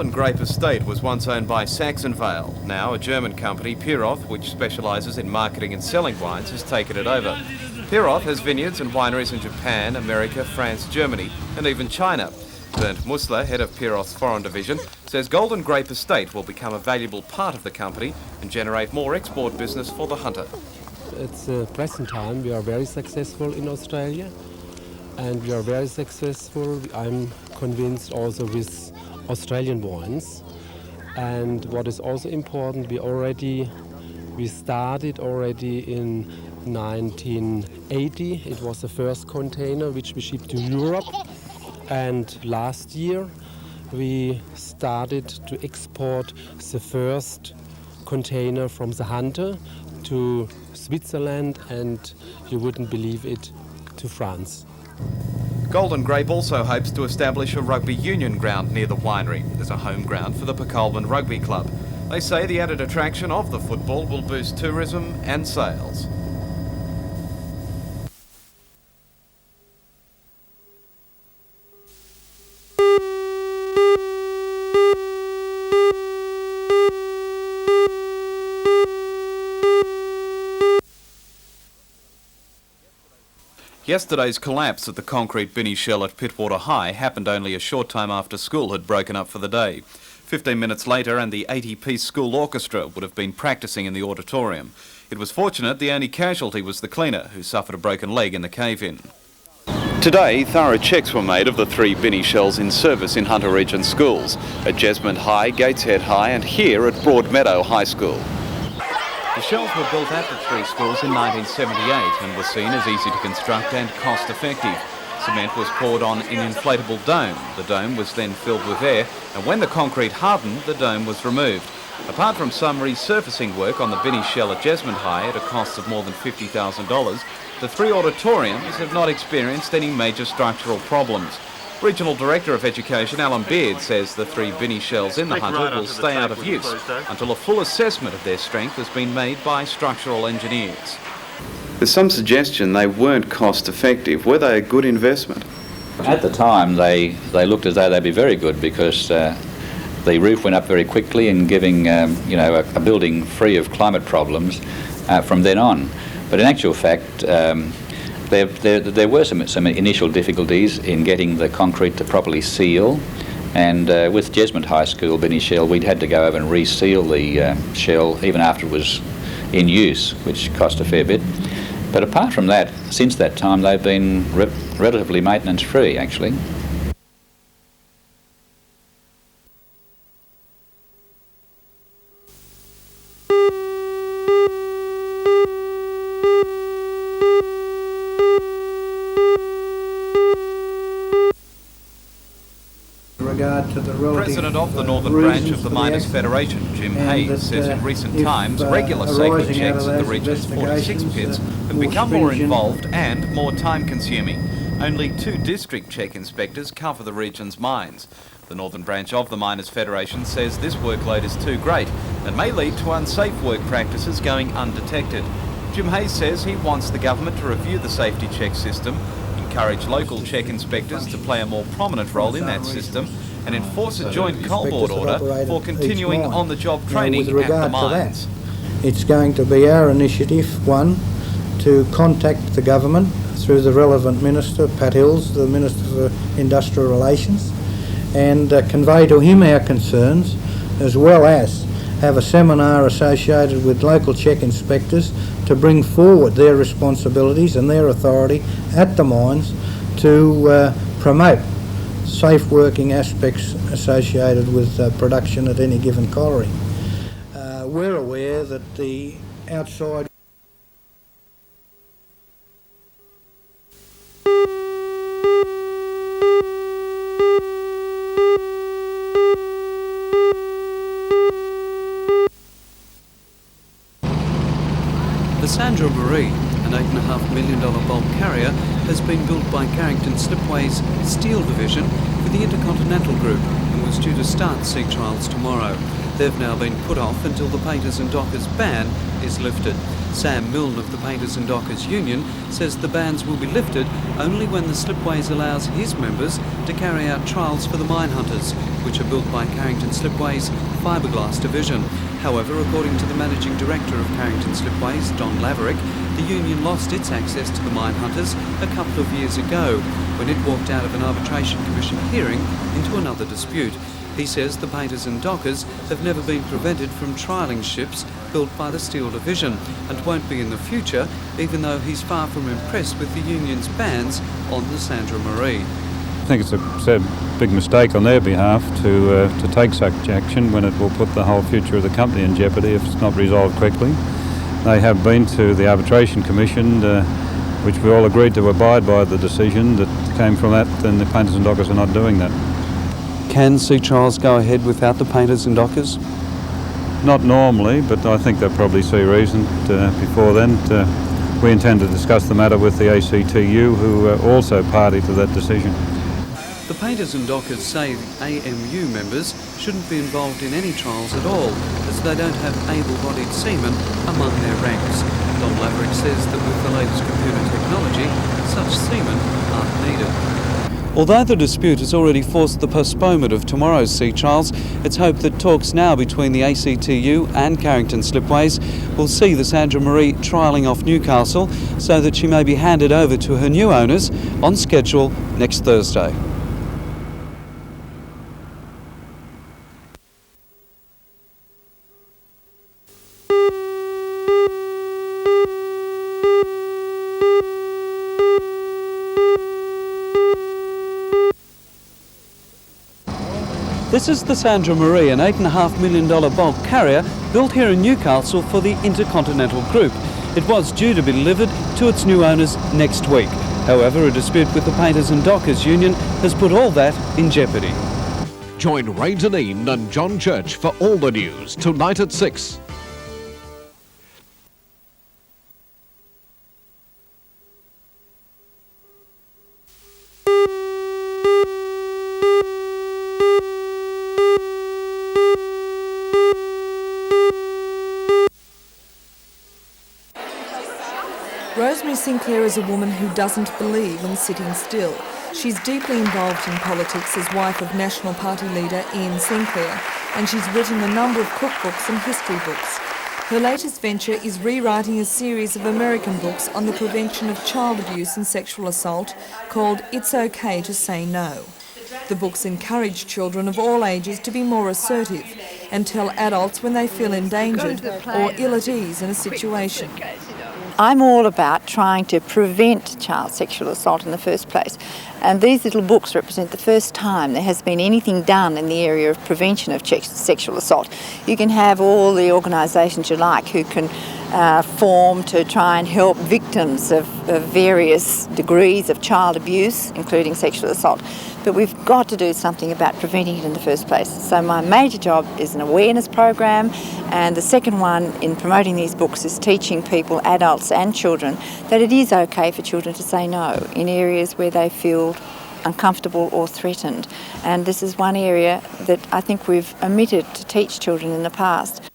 Golden Grape Estate was once owned by Saxonvale. Now a German company, Puroff, which specialises in marketing and selling wines, has taken it over. Puroff has vineyards and wineries in Japan, America, France, Germany and even China. Bernd Mussler, head of Puroff's foreign division, says Golden Grape Estate will become a valuable part of the company and generate more export business for the hunter. It's present time. We are very successful in Australia, and we are very successful, I'm convinced, also with Australian wines. And what is also important, we started already in 1980. It was the first container which we shipped to Europe. And last year we started to export the first container from the hunter to Switzerland, and you wouldn't believe it, to France. Golden Grape also hopes to establish a rugby union ground near the winery as a home ground for the Puroff Rugby Club. They say the added attraction of the football will boost tourism and sales. Yesterday's collapse at the concrete bini shell at Pitt Water High happened only a short time after school had broken up for the day. 15 minutes later and the 80-piece school orchestra would have been practising in the auditorium. It was fortunate the only casualty was the cleaner, who suffered a broken leg in the cave-in. Today, thorough checks were made of the 3 bini shells in service in Hunter Region schools, at Jesmond High, Gateshead High and here at Broadmeadow High School. The shells were built at the 3 schools in 1978 and were seen as easy to construct and cost-effective. Cement was poured on an inflatable dome. The dome was then filled with air, and when the concrete hardened, the dome was removed. Apart from some resurfacing work on the bini shell at Jesmond High at a cost of more than $50,000, the 3 auditoriums have not experienced any major structural problems. Regional Director of Education Alan Beard says the 3 bini shells in the Hunter will stay out of use until a full assessment of their strength has been made by structural engineers. There's some suggestion they weren't cost effective. Were they a good investment? At the time they looked as though they'd be very good because the roof went up very quickly and giving a building free of climate problems from then on. But in actual fact there were some initial difficulties in getting the concrete to properly seal, and with Jesmond High School bini shell we'd had to go over and reseal the shell even after it was in use, which cost a fair bit. But apart from that, since that time they've been relatively maintenance free actually. President of the Northern Branch of the Miners Federation, Jim Hayes, says in recent times regular safety checks at the region's 46 pits have become more involved and more time-consuming. Only 2 district check inspectors cover the region's mines. The Northern Branch of the Miners Federation says this workload is too great and may lead to unsafe work practices going undetected. Jim Hayes says he wants the government to review the safety check system, encourage local check inspectors to play a more prominent role in that system, and enforce a joint coal board order for continuing on-the-job training at the mines. It's going to be our initiative, one, to contact the government through the relevant minister, Pat Hills, the Minister for Industrial Relations, and convey to him our concerns, as well as have a seminar associated with local check inspectors to bring forward their responsibilities and their authority at the mines to promote safe working aspects associated with production at any given colliery. We're aware that the outside The Sandra Marie, an $8.5 million bulk carrier, has been built by Carrington Slipway's Steel Division for the Intercontinental Group and was due to start sea trials tomorrow. They've now been put off until the Painters and Dockers ban is lifted. Sam Milne of the Painters and Dockers Union says the bans will be lifted only when the Slipways allows his members to carry out trials for the mine hunters, which are built by Carrington Slipways' fiberglass division. However, according to the Managing Director of Carrington Slipways, Don Laverick, the union lost its access to the mine hunters a couple of years ago when it walked out of an arbitration commission hearing into another dispute. He says the Painters and Dockers have never been prevented from trialling ships built by the Steel Division and won't be in the future, even though he's far from impressed with the union's bans on the Sandra Marie. I think it's a big mistake on their behalf to take such action when it will put the whole future of the company in jeopardy if it's not resolved quickly. They have been to the arbitration commission, which we all agreed to abide by the decision that came from that, and the Painters and Dockers are not doing that. Can sea trials go ahead without the Painters and Dockers? Not normally, but I think they'll probably see reason before then. We intend to discuss the matter with the ACTU, who are also party to that decision. The Painters and Dockers say the AMU members shouldn't be involved in any trials at all, as they don't have able-bodied seamen among their ranks. Don Laverick says that with the latest computer technology, such seamen aren't needed. Although the dispute has already forced the postponement of tomorrow's sea trials, it's hoped that talks now between the ACTU and Carrington Slipways will see the Sandra Marie trialling off Newcastle so that she may be handed over to her new owners on schedule next Thursday. This is the Sandra Marie, an $8.5 million bulk carrier built here in Newcastle for the Intercontinental Group. It was due to be delivered to its new owners next week. However, a dispute with the Painters and Dockers Union has put all that in jeopardy. Join Ray Deneen and John Church for all the news tonight at 6. Rosemary Sinclair is a woman who doesn't believe in sitting still. She's deeply involved in politics as wife of National Party leader Ian Sinclair, and she's written a number of cookbooks and history books. Her latest venture is rewriting a series of American books on the prevention of child abuse and sexual assault called It's Okay to Say No. The books encourage children of all ages to be more assertive and tell adults when they feel endangered or ill at ease in a situation. I'm all about trying to prevent child sexual assault in the first place. And these little books represent the first time there has been anything done in the area of prevention of sexual assault. You can have all the organisations you like who can form to try and help victims of various degrees of child abuse, including sexual assault. But we've got to do something about preventing it in the first place. So my major job is an awareness program, and the second one in promoting these books is teaching people, adults and children, that it is okay for children to say no in areas where they feel uncomfortable or threatened. And this is one area that I think we've omitted to teach children in the past.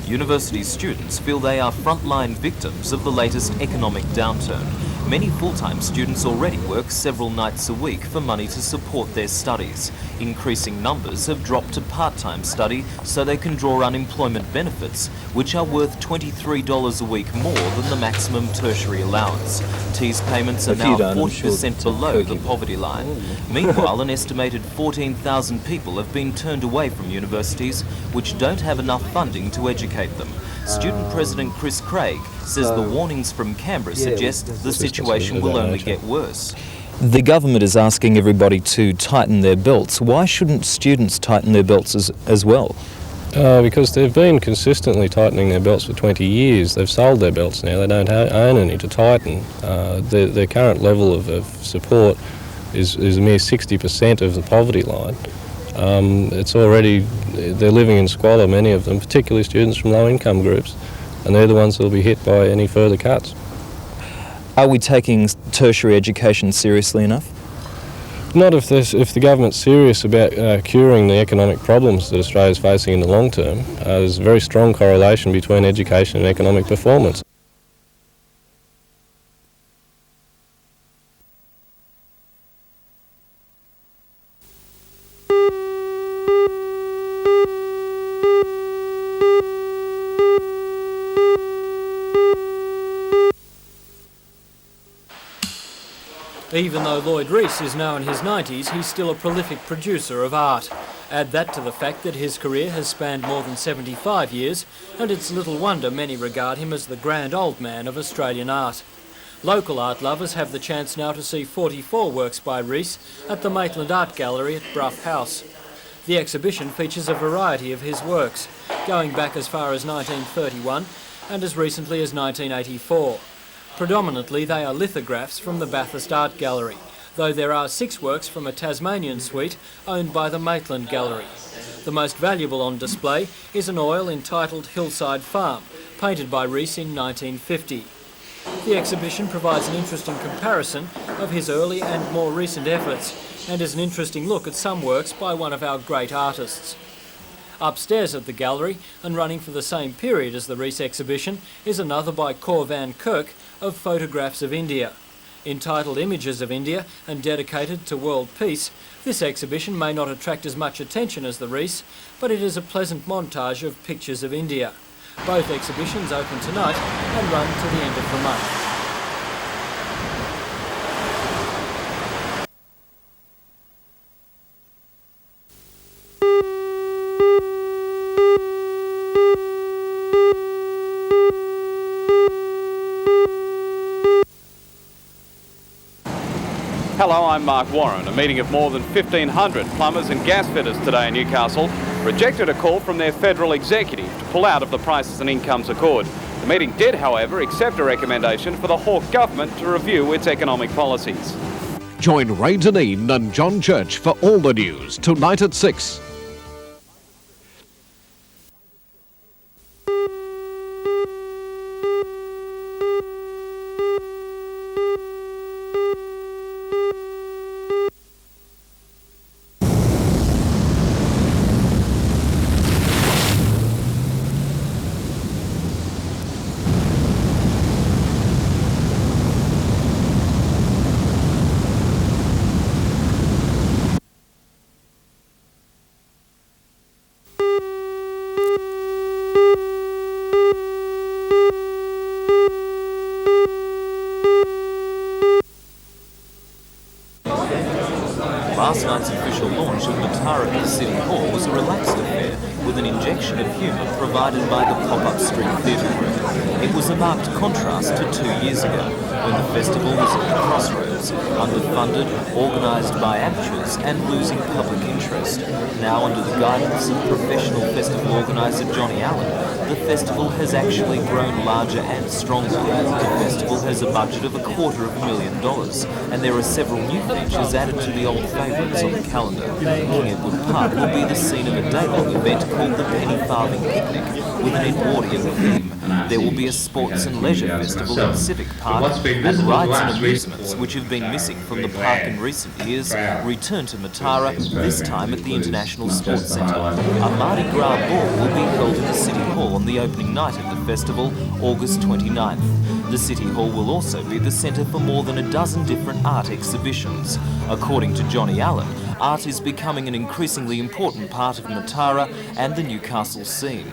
University students feel they are frontline victims of the latest economic downturn. Many full-time students already work several nights a week for money to support their studies. Increasing numbers have dropped to part-time study so they can draw unemployment benefits, which are worth $23 a week more than the maximum tertiary allowance. TEAS payments are now 40% below the poverty line. Meanwhile, an estimated 14,000 people have been turned away from universities which don't have enough funding to educate them. Student President Chris Craig says the warnings from Canberra suggest the situation will only get worse. The government is asking everybody to tighten their belts. Why shouldn't students tighten their belts as well? Because they've been consistently tightening their belts for 20 years. They've sold their belts now. They don't own any to tighten. Their current level of support is a mere 60% of the poverty line. It's already, they're living in squalor, many of them, particularly students from low income groups, and they're the ones that will be hit by any further cuts. Are we taking tertiary education seriously enough? Not if the government's serious about curing the economic problems that Australia's facing in the long term. There's a very strong correlation between education and economic performance. Even though Lloyd Rees is now in his 90s, he's still a prolific producer of art. Add that to the fact that his career has spanned more than 75 years, and it's little wonder many regard him as the grand old man of Australian art. Local art lovers have the chance now to see 44 works by Rees at the Maitland Art Gallery at Brough House. The exhibition features a variety of his works, going back as far as 1931 and as recently as 1984. Predominantly they are lithographs from the Bathurst Art Gallery, though there are 6 works from a Tasmanian suite owned by the Maitland Gallery. The most valuable on display is an oil entitled Hillside Farm, painted by Rees in 1950. The exhibition provides an interesting comparison of his early and more recent efforts, and is an interesting look at some works by one of our great artists. Upstairs at the gallery, and running for the same period as the Rees exhibition, is another by Cor van Kirk of photographs of India. Entitled Images of India and dedicated to world peace, this exhibition may not attract as much attention as the Rees, but it is a pleasant montage of pictures of India. Both exhibitions open tonight and run to the end of the month. Hello, I'm Mark Warren. A meeting of more than 1,500 plumbers and gasfitters today in Newcastle rejected a call from their federal executive to pull out of the Prices and Incomes Accord. The meeting did, however, accept a recommendation for the Hawke government to review its economic policies. Join Ray Deneen and John Church for all the news tonight at 6. Last night's official launch of Matarami City Hall was a relaxed affair with an injection of humour provided by the pop-up street theatre group. It was a marked contrast to 2 years ago, when the festival was at the crossroads, underfunded, organised by amateurs and losing public interest. Now, under the guidance of professional festival organiser Johnny Allen, the festival has actually grown larger and stronger. The festival has a budget of $250,000, and there are several new features added to the old favourites on the calendar. King Edward Park will be the scene of a day-long event called the Penny Farthing Picnic, with an Edwardian theme. There will be a sports and leisure festival in Civic Park, and rides and amusements, which have been missing from the park in recent years, return to Matara, this time at the International Sports Centre. A Mardi Gras ball will be held in the City Hall on the opening night of the festival, August 29th. The City Hall will also be the centre for more than a dozen different art exhibitions. According to Johnny Allen, art is becoming an increasingly important part of Matara and the Newcastle scene.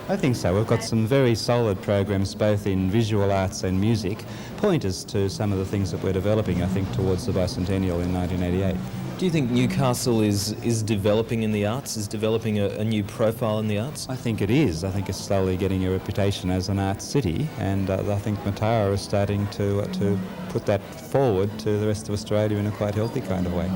I think so. We've got some very solid programs both in visual arts and music, pointers to some of the things that we're developing, I think, towards the bicentennial in 1988. Do you think Newcastle is developing in the arts, is developing a new profile in the arts? I think it is. I think it's slowly getting a reputation as an arts city, and I think Matara is starting to put that forward to the rest of Australia in a quite healthy kind of way.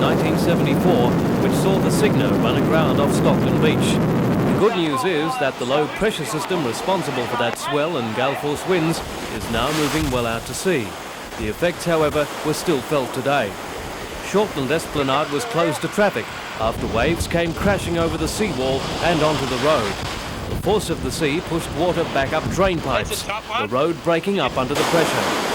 in 1974, which saw the Cygna run aground off Stockton Beach. The good news is that the low pressure system responsible for that swell and gale force winds is now moving well out to sea. The effects, however, were still felt today. Shortland Esplanade was closed to traffic after waves came crashing over the seawall and onto the road. The force of the sea pushed water back up drain pipes, the road breaking up under the pressure.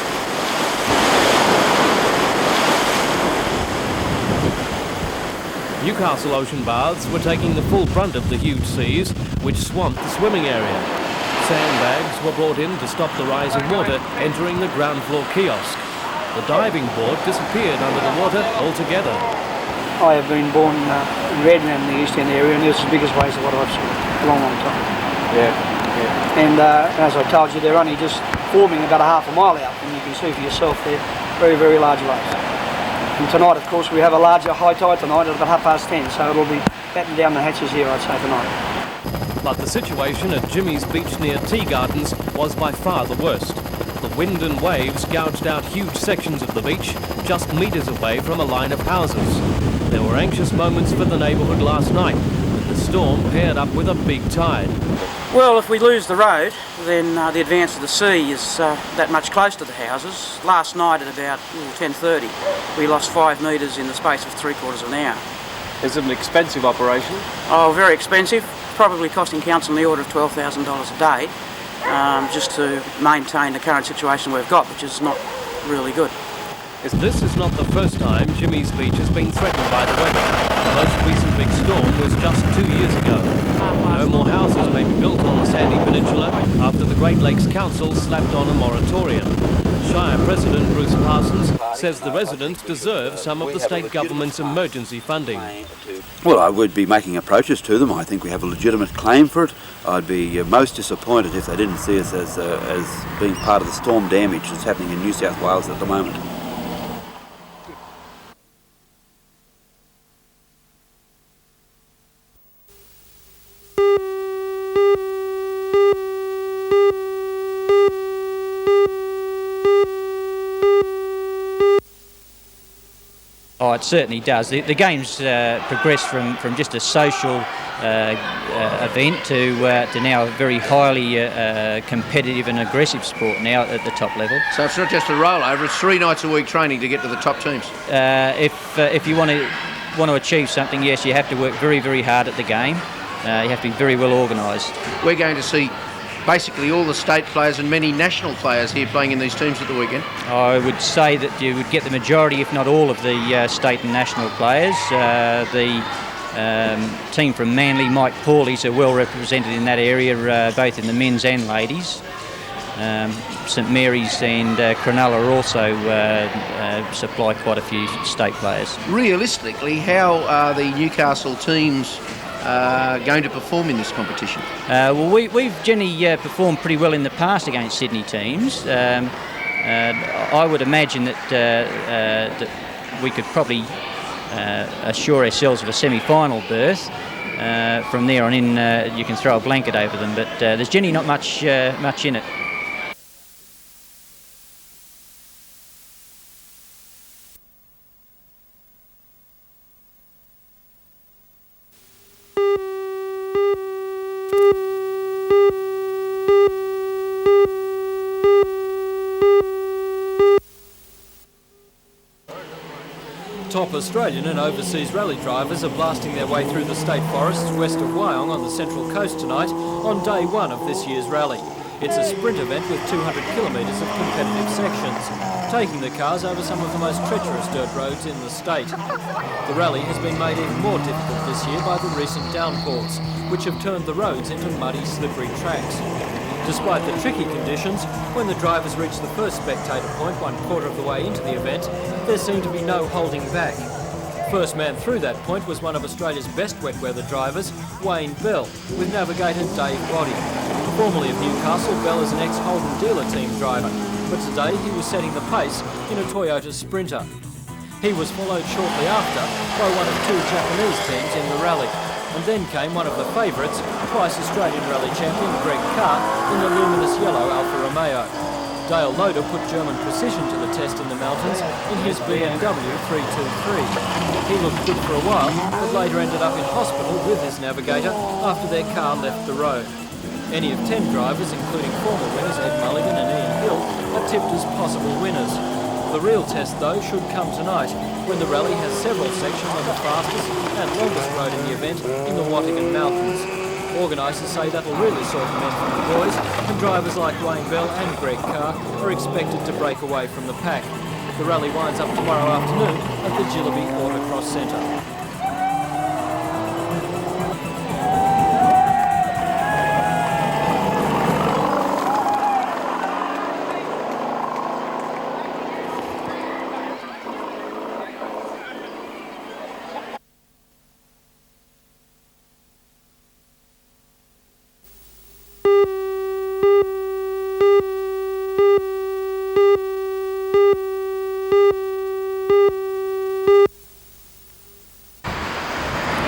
Newcastle Ocean Baths were taking the full brunt of the huge seas, which swamped the swimming area. Sandbags were brought in to stop the rising water entering the ground floor kiosk. The diving board disappeared under the water altogether. I have been born in Redmond in the East End area, and this is the biggest waves of water I've seen in a long, long time. Yeah. And as I told you, they're only just forming about a half a mile out, and you can see for yourself they're very, very large waves. And tonight, of course, we have a larger high tide tonight at about 10:30, so it'll be batten down the hatches here, I'd say, tonight. But the situation at Jimmy's Beach near Tea Gardens was by far the worst. The wind and waves gouged out huge sections of the beach, just metres away from a line of houses. There were anxious moments for the neighbourhood last night, when the storm paired up with a big tide. Well, if we lose the road, then the advance of the sea is that much closer to the houses. Last night at about 10:30, we lost 5 metres in the space of 3/4 of an hour. Is it an expensive operation? Oh, very expensive. Probably costing council in the order of $12,000 a day, just to maintain the current situation we've got, which is not really good. This is not the first time Jimmy's Beach has been threatened by the weather. The most recent big storm was just 2 years ago. No more houses may be built on the Sandy Peninsula after the Great Lakes Council slapped on a moratorium. Shire President Bruce Parsons says the residents deserve some of the state government's emergency funding. Well, I would be making approaches to them. I think we have a legitimate claim for it. I'd be most disappointed if they didn't see us as being part of the storm damage that's happening in New South Wales at the moment. Oh, it certainly does. The game's progressed from just a social event to now a very highly competitive and aggressive sport now at the top level. So it's not just a rollover, it's 3 nights a week training to get to the top teams. If you want to achieve something, yes, you have to work very, very hard at the game. You have to be very well organised. We're going to see basically all the state players and many national players here playing in these teams at the weekend. I would say that you would get the majority, if not all, of the state and national players. The team from Manly, Mike Paulies, are well represented in that area, both in the men's and ladies. St Mary's and Cronulla also supply quite a few state players. Realistically, how are the Newcastle teams going to perform in this competition? Well, we've generally performed pretty well in the past against Sydney teams. I would imagine that we could probably assure ourselves of a semi-final berth. From there on in, you can throw a blanket over them, but there's generally not much in it. Top Australian and overseas rally drivers are blasting their way through the state forests west of Wyong on the Central Coast tonight on day 1 of this year's rally. It's a sprint event with 200 kilometres of competitive sections, taking the cars over some of the most treacherous dirt roads in the state. The rally has been made even more difficult this year by the recent downpours, which have turned the roads into muddy, slippery tracks. Despite the tricky conditions, when the drivers reached the first spectator point 1/4 of the way into the event, there seemed to be no holding back. First man through that point was one of Australia's best wet weather drivers, Wayne Bell, with navigator Dave Boddy. Formerly of Newcastle, Bell is an ex-Holden dealer team driver, but today he was setting the pace in a Toyota Sprinter. He was followed shortly after by one of 2 Japanese teams in the rally. And then came one of the favourites, twice Australian rally champion Greg Carr, in the luminous yellow Alfa Romeo. Dale Loader put German precision to the test in the mountains in his BMW 323. He looked good for a while, but later ended up in hospital with his navigator after their car left the road. Any of 10 drivers, including former winners Ed Mulligan and Ian Hill, are tipped as possible winners. The real test, though, should come tonight, when the rally has several sections on the fastest and longest road in the event in the Wattingen Mountains. Organisers say that'll really sort the men from the boys, and drivers like Wayne Bell and Greg Carr are expected to break away from the pack. The rally winds up tomorrow afternoon at the Gillaby Autocross Centre.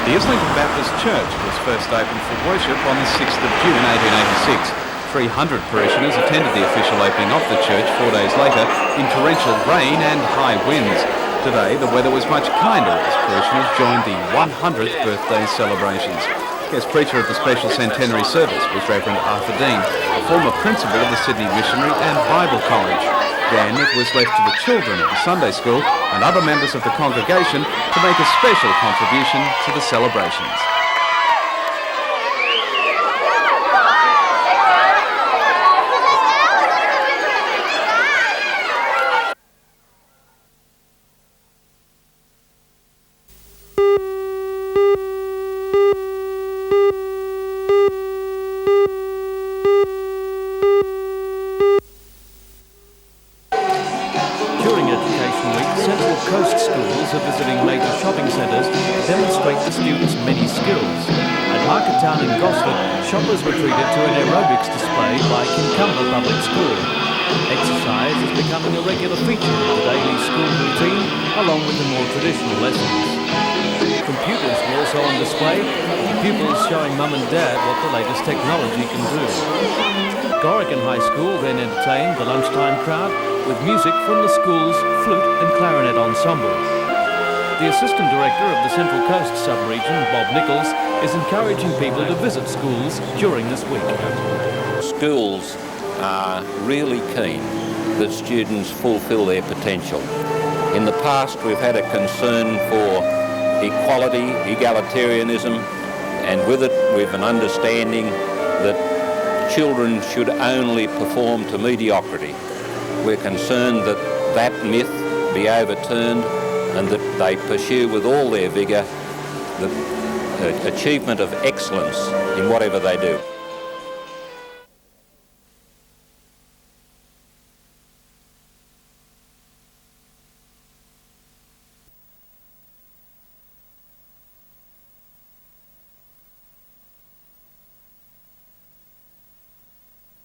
The Islington Baptist Church was first opened for worship on the 6th of June 1886. 300 parishioners attended the official opening of the church 4 days later in torrential rain and high winds. Today the weather was much kinder as parishioners joined the 100th birthday celebrations. Guest preacher at the special Centenary service was Reverend Arthur Dean, a former principal of the Sydney Missionary and Bible College. Then it was left to the children of the Sunday school and other members of the congregation to make a special contribution to the celebrations. Coast schools are visiting major shopping centres to demonstrate the students' many skills. At Market Town in Gosford, shoppers were treated to an aerobics display by Kincumber Public School. Exercise is becoming a regular feature of the daily school routine, along with the more traditional lessons. Computers were also on display, with pupils showing mum and dad what the latest technology can do. Gorican High School then entertained the lunchtime crowd with music from the school's flute and clarinet ensemble. The Assistant Director of the Central Coast Sub-Region, Bob Nichols, is encouraging people to visit schools during this week. Schools are really keen that students fulfil their potential. In the past we've had a concern for equality, egalitarianism, and with it we've an understanding that children should only perform to mediocrity. We're concerned that that myth be overturned and that they pursue with all their vigour the achievement of excellence in whatever they do.